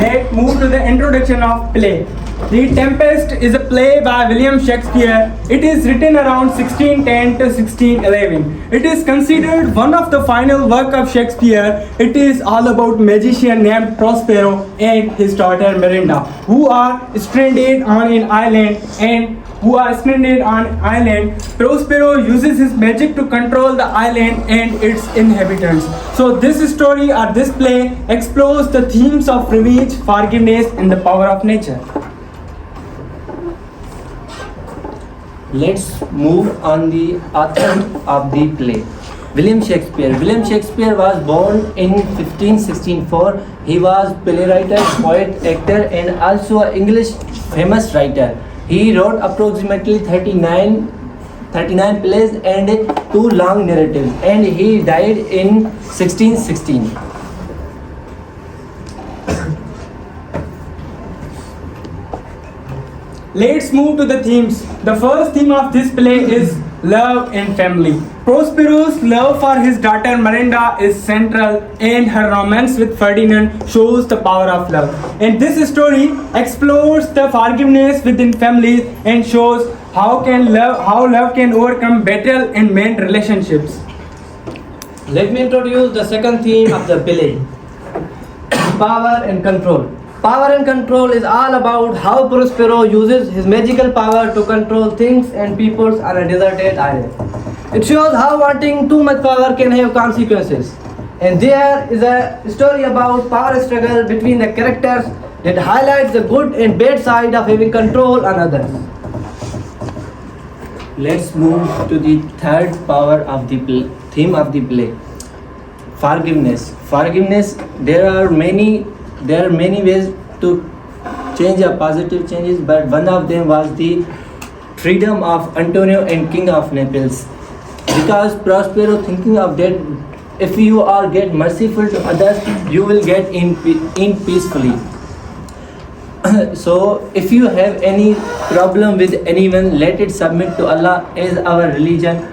let's move to the introduction of play. The Tempest is a play by William Shakespeare. It is written around 1610 to 1611. It is considered one of the final work of Shakespeare. It is all about magician named Prospero and his daughter Miranda, who are stranded on an island Prospero uses his magic to control the island and its inhabitants. So this story or this play explores the themes of revenge, forgiveness and the power of nature. Let's move on the author of the play. William Shakespeare. William Shakespeare was born in 1564. He was playwright, poet, actor and also an English famous writer. He wrote approximately 39 plays and 2 long narratives, and he died in 1616. Let's move to the themes. The first theme of this play is love and family. Prospero's love for his daughter Miranda is central, and her romance with Ferdinand shows the power of love. And this story explores the forgiveness within families and shows how love can overcome battle and mend relationships. Let me introduce the second theme of the play. Power and control. Power and control is all about how Prospero uses his magical power to control things and peoples on a deserted island. It shows how wanting too much power can have consequences. And there is a story about power struggle between the characters that highlights the good and bad side of having control on others. Let's move to the third power of the theme of the play. Forgiveness. Forgiveness. There are many ways to change a positive changes, but one of them was the freedom of Antonio and King of Naples. Because Prospero thinking of that, if you are get merciful to others, you will get in peacefully. So if you have any problem with anyone, let it submit to Allah as our religion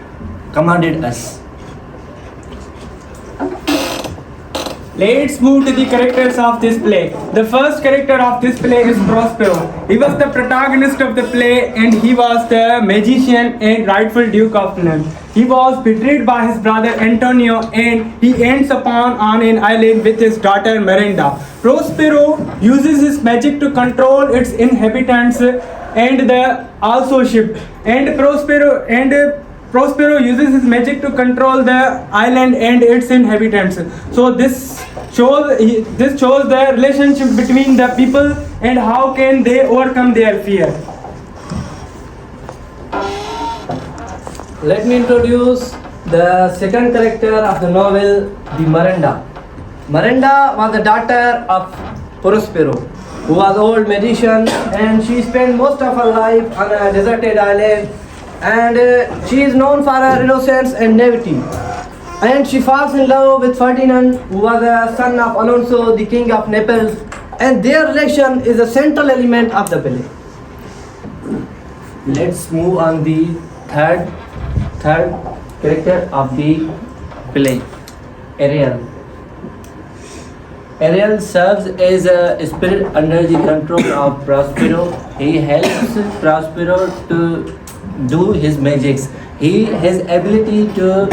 commanded us. Let's move to the characters of this play. The first character of this play is Prospero. He was the protagonist of the play and he was the magician and rightful Duke of Naples. He was betrayed by his brother Antonio and he ends up on an island with his daughter Miranda. Prospero uses his magic to control its inhabitants and the also ship. Prospero uses his magic to control the island and its inhabitants. So this shows the relationship between the people and how can they overcome their fear. Let me introduce the second character of the novel, the Miranda. Miranda was the daughter of Prospero, who was an old magician, and she spent most of her life on a deserted island. And she is known for her innocence and naivety. And she falls in love with Ferdinand, who was a son of Alonso, the king of Naples, and their relation is a central element of the play. Let's move on the third character of the play, Ariel. Ariel serves as a spirit under the control of Prospero. He helps Prospero to do his magics. He has ability to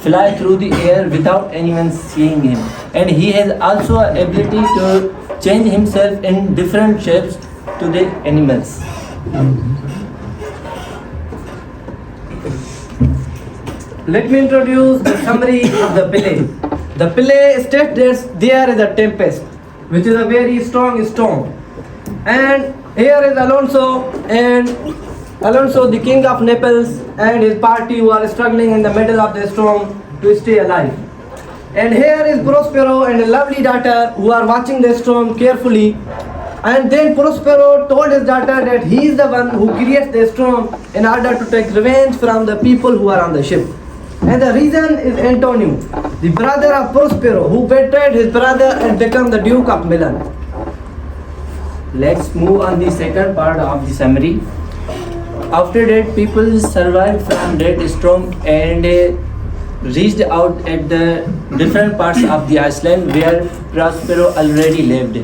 fly through the air without anyone seeing him, and he has also ability to change himself in different shapes to the animals. Let me introduce the summary of the play. The play states that there is a tempest, which is a very strong storm, and here is Alonso, the king of Naples, and his party who are struggling in the middle of the storm to stay alive. And here is Prospero and a lovely daughter who are watching the storm carefully. And then Prospero told his daughter that he is the one who creates the storm in order to take revenge from the people who are on the ship. And the reason is Antonio, the brother of Prospero, who betrayed his brother and became the Duke of Milan. Let's move on the second part of the summary. After that, people survived from that storm and reached out at the different parts of the island where Prospero already lived.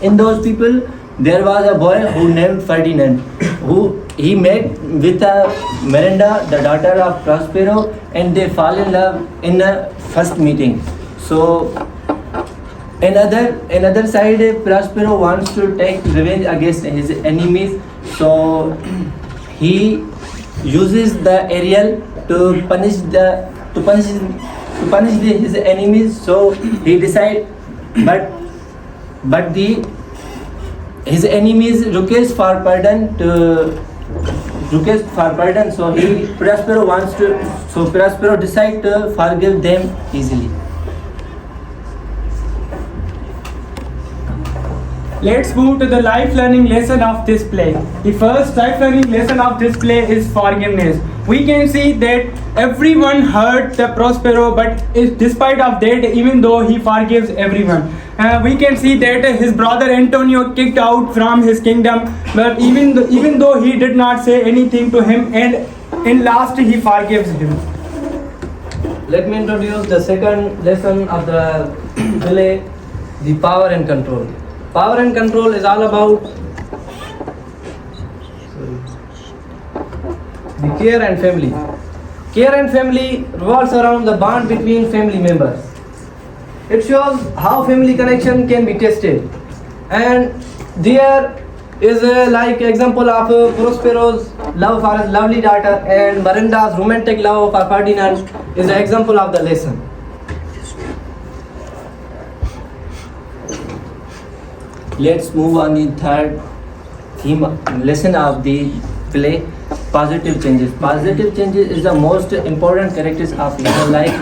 in those people, there was a boy who named Ferdinand, who he met with Miranda, the daughter of Prospero, and they fall in love in the first meeting. So another side, Prospero wants to take revenge against his enemies. So he uses the Ariel to punish his enemies. So he decide, but his enemies request for pardon. So Prospero decide to forgive them easily. Let's move to the life learning lesson of this play. The first life learning lesson of this play is forgiveness. We can see that everyone hurt the Prospero, but despite of that, even though he forgives everyone, we can see that his brother Antonio kicked out from his kingdom, but even though he did not say anything to him, and in last he forgives him. Let me introduce the second lesson of the play, the power and control. Power and control is all about the care and family. Care and family revolves around the bond between family members. It shows how family connection can be tested. And there is a like example of Prospero's love for his lovely daughter and Miranda's romantic love for Ferdinand is an example of the lesson. Let's move on the third theme lesson of the play, positive changes. Positive changes is the most important characters of human life,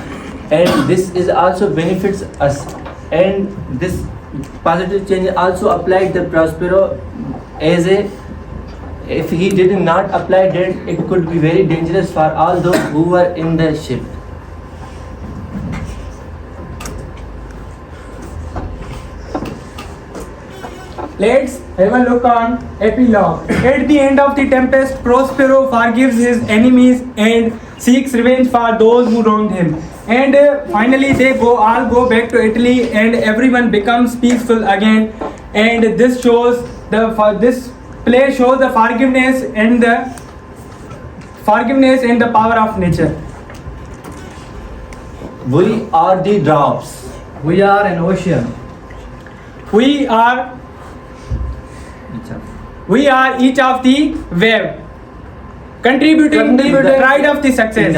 and this is also benefits us. And this positive change also applied to Prospero as a, if he did not apply that, it could be very dangerous for all those who were in the ship. Let's have a look on epilogue. At the end of the Tempest, Prospero forgives his enemies and seeks revenge for those who wronged him. And finally, they all go back to Italy, and everyone becomes peaceful again. And this this play shows the forgiveness and the power of nature. We are the drops. We are an ocean. We are each of the wave, contributing to the pride of the success.